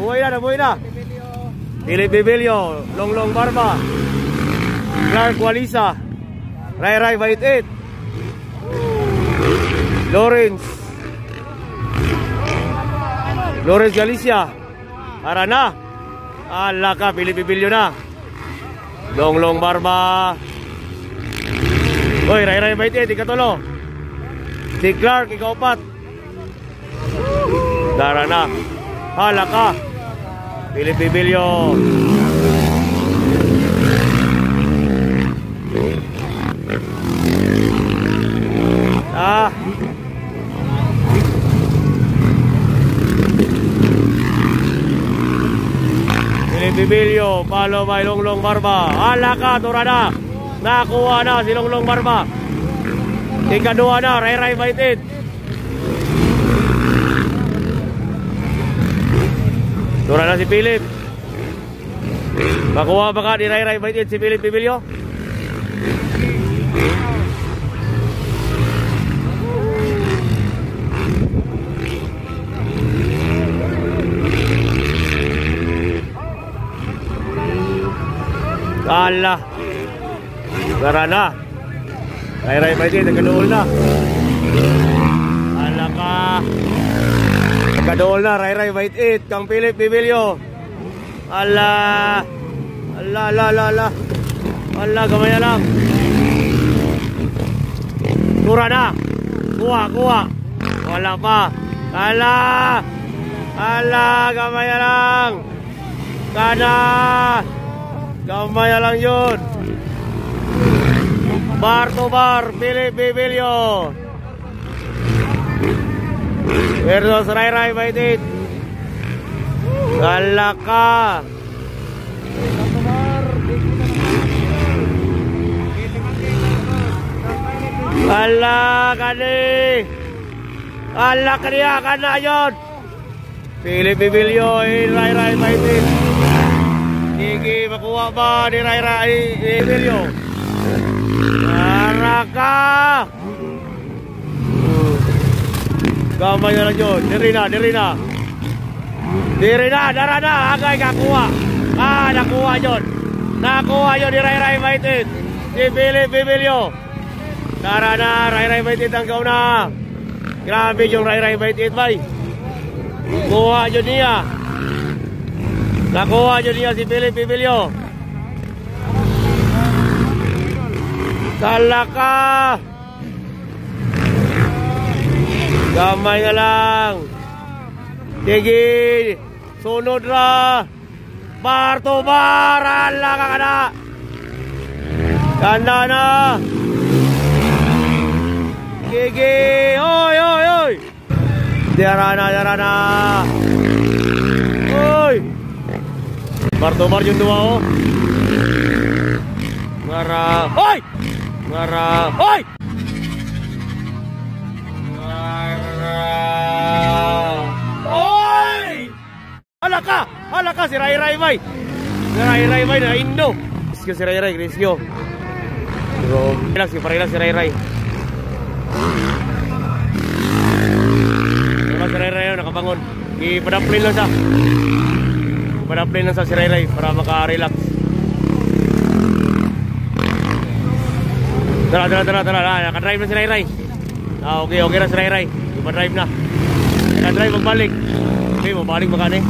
nabuhay na. Philip Bibilio, Longlong Barba, Clark Walisa, Ray Bait-It, Lawrence Galicia, Arana, Alaka, Philip Bibilio na. Longlong Barba. Oy, Ray Bait-It, ikatulo. Si Clark, ikaupat. Darana, Alaka, Philip Bibilio. Philip Bibilio, follow by Longlong Barba. Alaka, Turana. Nakuha na si Longlong Barba. Ikadua na, Ray Bait-It. Tura na si Philip. Makuha ba ka ni Ray Bait-It si Philip Bibilio? Allah. Tara na. Ray Bait-It, nagkadool na. Alaka. Nagkadool na, Ray Bait-It, kang Philip Bibilio. Allah. Allah, gamay na lang. Tura na. Kuha. Wala pa. Allah, gamay na lang. Kana. Gamay na lang yun. Bar to bar, Philip Bibilio versus Ray Bait-It. Alaka. Alaka niya, kana yun. Philip Bibilio, Ray Bait-It. Sige, makuha ba ni Ray Bibilio? Araka. Gamay na lang yun. Diri na, dara na. Agay kakuha. Nakuha yun. Nakuha yun ni Ray Bait-It. Si Philip Bibilio. Dara na, Ray Bait-It ang kauna. Grabe yung Ray Bait-It, bay. Kuha yun niya. Nakuha yun niya si Philip Bibilio. Talaka. Gamay na lang. Sige. Sunod na. Bar to bar. Alaka ka na. Ganda na. Sige. Oy. Dara na. Oy. Bar to bar yung dua, oh. Oy. Oy! Alaka si Ray Bay. Ray Bay na Indo. Rescue si Ray. Rescue. Relax si Ray. Si Ray nakabangon. Ipadaplin lang sa si Ray para maka-relax. Tara. Naka-drive na si Ray. Okay na si Ray. Ipa-drive na. Naka-drive magbalik. Okay, mabalik baka na eh.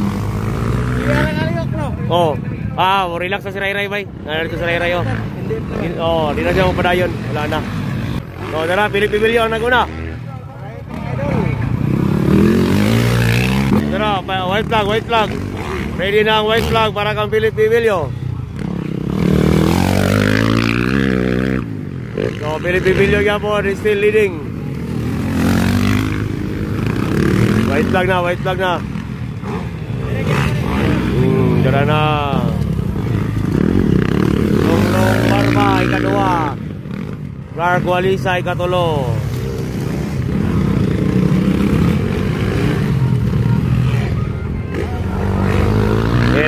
Relax na si Ray bay. Narito si Ray oh. Hindi na siya mapadayon. Wala na. Tara, Philip Bibilio ang naguna. Tara, white flag. Ready na ang white flag para kang Philip Bibilio. So, Philip Bibilio yapon is still leading. White flag na. Tara na. Longlong Barba, ikadua. Clark Walisa, ikatulo.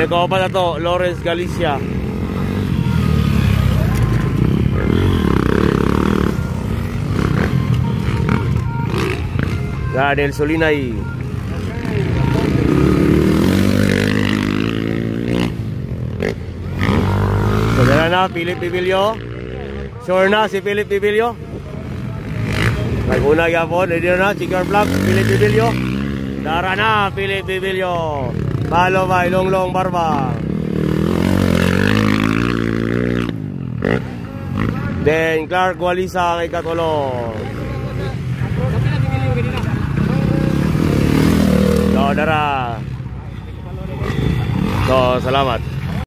Kaupat na to, Lawrence Galicia. Daniel Solinay. na, Philip Bibilyo. Sure na si Philip Bibilyo. Naguna yapon, ready na, Chicker Vlog, Philip Bibilyo. Dara na, Philip Bibilyo. Palo ba, Ilonglong Barba. Then Clark Walisa ang ikatulong. So, dara. So, salamat.